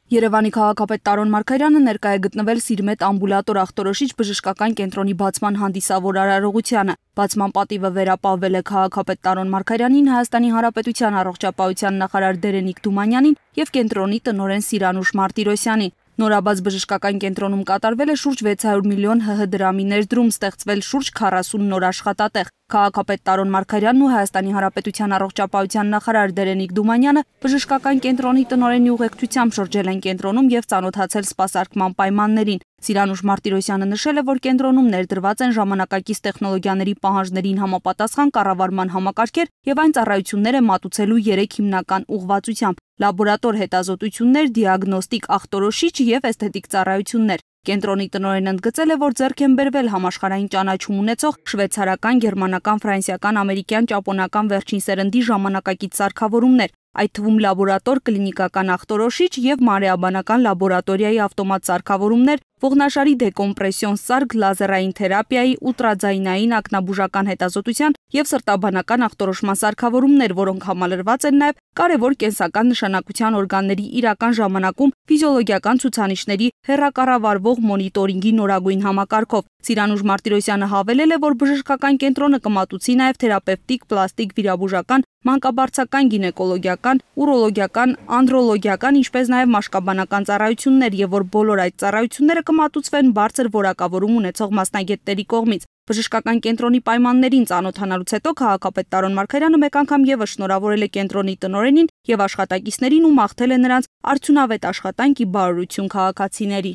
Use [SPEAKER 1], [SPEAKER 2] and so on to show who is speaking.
[SPEAKER 1] Երևանի քաղաքապետ Տարոն Մարգարյանը ներկա է գտնվել Սիրմետ ամբուլատոր ախտորոշիչ բժշկական կենտրոնի բացման հանդիսավոր արարողությանը։ Բացման պատիվը վերապահվել է քաղաքապետ Տարոն Մարգարյանին, Հայաստանի Հանրապետության առողջապահության նախարար Դերենիկ Դումանյանին եւ կենտրոնի տնօրեն Սիրանուշ Մարտիրոսյանին։ Նորաբաց բժշկական կենտրոնում կատարվել է շուրջ 600 միլիոն ՀՀ դրամի ներդրում, ստեղծվել շուրջ 40 նոր աշխատատեղ։ Քաղաքապետ Տարոն Մարգարյանն ու Հայաստանի Հանրապետության առողջապահության նախարար Դերենիկ Դումանյանը բժշկական կենտրոնի տնօրենի ուղեկցությամբ շրջել են կենտրոնում եւ ծանոթացել սպասարկման պայմաններին։ Սիրանուշ Մարտիրոսյանը նշել է, որ կենտրոնում ներդրված են ժամանակակից տեխնոլոգիաների պահանջներին համապատասխան կառավարման համակարգեր եւ այն ծառայություններ է մատուցելու 3 հիմնական ուղղվածությամբ՝ լաբորատոր հետազոտություններ, դիագնոստիկ ախտորոշիչ եւ էսթետիկ ծառայություններ։ Կենտրոնի տնօրենը ընդգծել է, որ ձեռք են բերվել համաշխարհային ճանաչում ունեցող շվեյցարական, գերմանական, ֆրանսիական, ամերիկյան, ճապոնական վերջին սերնդի ժամանակակից սարքավորումներ, այդ թվում լաբորատոր, կլինիկական ախտորոշիչ եւ մանրէաբանական լաբորատորիայի ավտոմատ սարքավորումներ, ողնաշարի դեկոմպրեսիոն սարք, լազերային թերապիայի, ուլտրաձայնային ակնաբուժական հետազոտության եւ սրտաբանական ախտորոշման սարքավորումներ, որոնք համալրված են նաեւ կարևոր կենսական նշանակության օրգանների իրական ժամանակում ֆիզիոլոգիական ցուցանիշների հեռակառավարվող մոնիտորինգի նորագույն համակարգով։ Սիրանուշ Մարտիրոսյանը հավելել է, որ բժշկական կենտրոնը կմատուցի նաեւ թերապևտիկ, պլաստիկ, վիրաբուժական, մանկաբարձական, գինեկոլոգիական, ուրոլոգիական, անդրոլոգիական, ինչպես նաեւ մաշկաբանական ծառայություններ եւ որ բոլոր այդ ծառայությունները կմատուցվեն բարձր որակավորում ունեցող մասնագետների կողմից։ Բժշկական կենտրոնի պայմաններին ծանոթանալուց հետո քաղաքապետ Տարոն Մարգարյանը մեկ անգամ եւս շնորհավորել է կենտրոնի տնօրենին եւ աշխատակիցներին ու մաղթել է նրանց արդյունավետ աշխատանք ի բարօրություն քաղաքացիների։